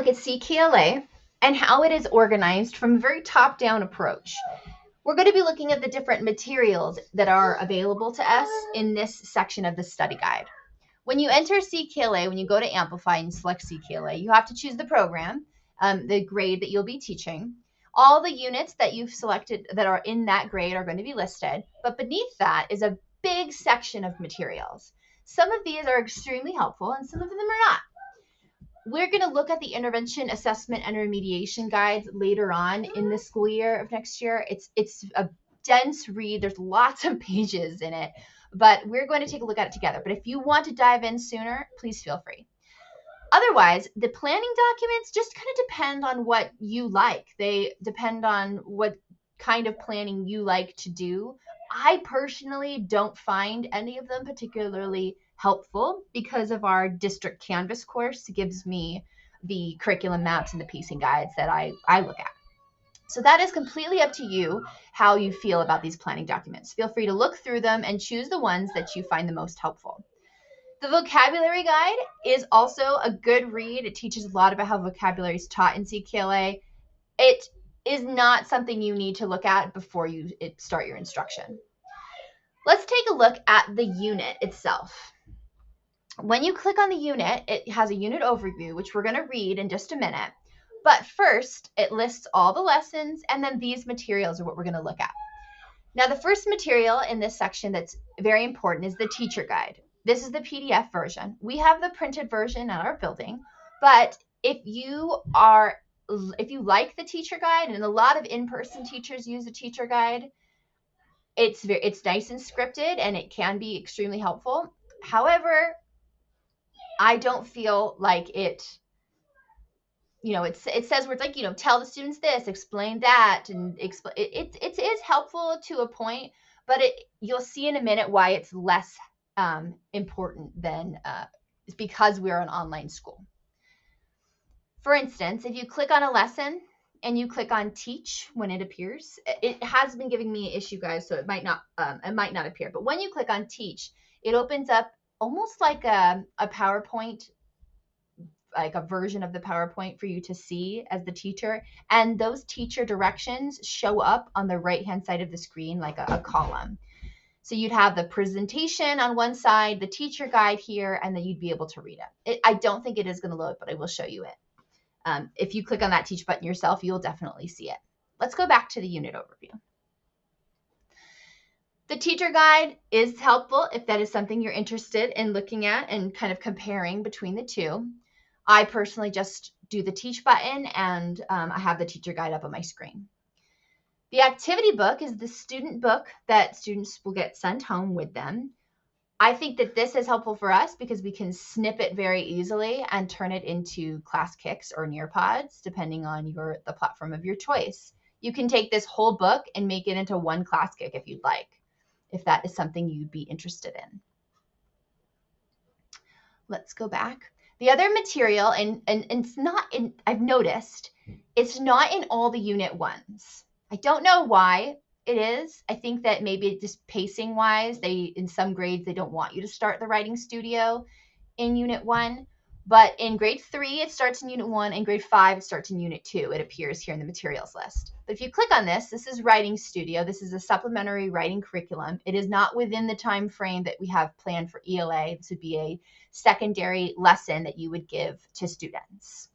look at CKLA and how it is organized from a very top-down approach. We're going to be looking at the different materials that are available to us in this section of the study guide. When you enter CKLA, when you go to Amplify and select CKLA, you have to choose the program, the grade that you'll be teaching. All the units that you've selected that are in that grade are going to be listed, but beneath that is a big section of materials. Some of these are extremely helpful and some of them are not. We're going to look at the intervention, assessment, and remediation guides later on in the school year of next year. It's a dense read. There's lots of pages in it, but we're going to take a look at it together. But if you want to dive in sooner, please feel free. Otherwise, the planning documents just kind of depend on what you like. They depend on what kind of planning you like to do. I personally don't find any of them particularly helpful because of our district Canvas course. It gives me the curriculum maps and the pacing guides that I look at. So that is completely up to you how you feel about these planning documents. Feel free to look through them and choose the ones that you find the most helpful. The vocabulary guide is also a good read. It teaches a lot about how vocabulary is taught in CKLA. It is not something you need to look at before you start your instruction. Let's take a look at the unit itself. When you click on the unit, it has a unit overview, which we're going to read in just a minute. But first, it lists all the lessons, and then these materials are what we're going to look at. Now, the first material in this section that's very important is the teacher guide. This is the PDF version. We have the printed version at our building, but if you like the teacher guide, and a lot of in-person teachers use the teacher guide, it's nice and scripted, and it can be extremely helpful. However, I don't feel like it says words like, tell the students this, explain that, and it is helpful to a point, but you'll see in a minute why it's less important than because we're an online school. For instance, if you click on a lesson and you click on teach when it appears, it has been giving me an issue, guys, so it might not appear. But when you click on teach, it opens up almost like a PowerPoint, like a version of the PowerPoint for you to see as the teacher. And those teacher directions show up on the right-hand side of the screen like a column. So you'd have the presentation on one side, the teacher guide here, and then you'd be able to read it. I don't think it is going to load, but I will show you it. If you click on that teach button yourself, you'll definitely see it. Let's go back to the unit overview. The teacher guide is helpful if that is something you're interested in looking at and kind of comparing between the two. I personally just do the teach button, and I have the teacher guide up on my screen. The activity book is the student book that students will get sent home with them. I think that this is helpful for us because we can snip it very easily and turn it into ClassKicks or Nearpods, depending on the platform of your choice. You can take this whole book and make it into one ClassKick if you'd like, if that is something you'd be interested in. Let's go back. The other material, and it's not in, I've noticed, it's not in all the unit ones. I don't know why it is. I think that maybe just pacing wise, in some grades, they don't want you to start the writing studio in unit 1. But in grade 3, it starts in unit 1, and grade 5, it starts in unit 2. It appears here in the materials list. But if you click on this is writing studio. This is a supplementary writing curriculum. It is not within the time frame that we have planned for ELA. This would be a secondary lesson that you would give to students.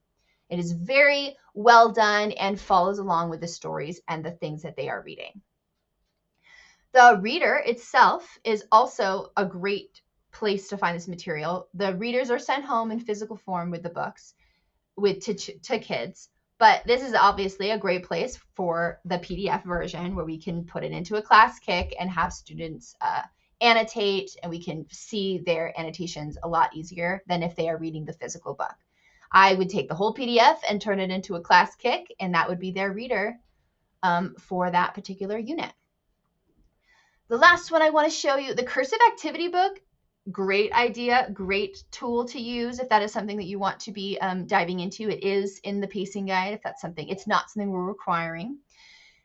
It is very well done and follows along with the stories and the things that they are reading. The reader itself is also a great place to find this material. The readers are sent home in physical form with the books to kids, but this is obviously a great place for the PDF version where we can put it into a ClassKick and have students annotate, and we can see their annotations a lot easier than if they are reading the physical book. I would take the whole PDF and turn it into a ClassKick, and that would be their reader for that particular unit. The last one I want to show you, the cursive activity book. Great idea, great tool to use if that is something that you want to be diving into. It is in the pacing guide if that's something. It's not something we're requiring,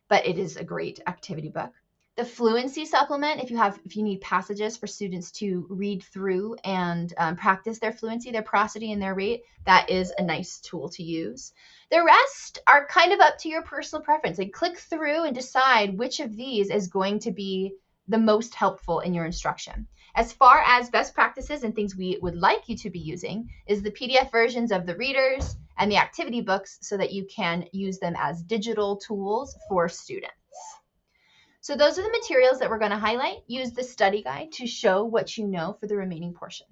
but it is a great activity book. The fluency supplement, if you need passages for students to read through and practice their fluency, their prosody, and their rate, that is a nice tool to use. The rest are kind of up to your personal preference. Like, click through and decide which of these is going to be the most helpful in your instruction. As far as best practices and things we would like you to be using is the PDF versions of the readers and the activity books so that you can use them as digital tools for students. So those are the materials that we're going to highlight. Use the study guide to show what you know for the remaining portion.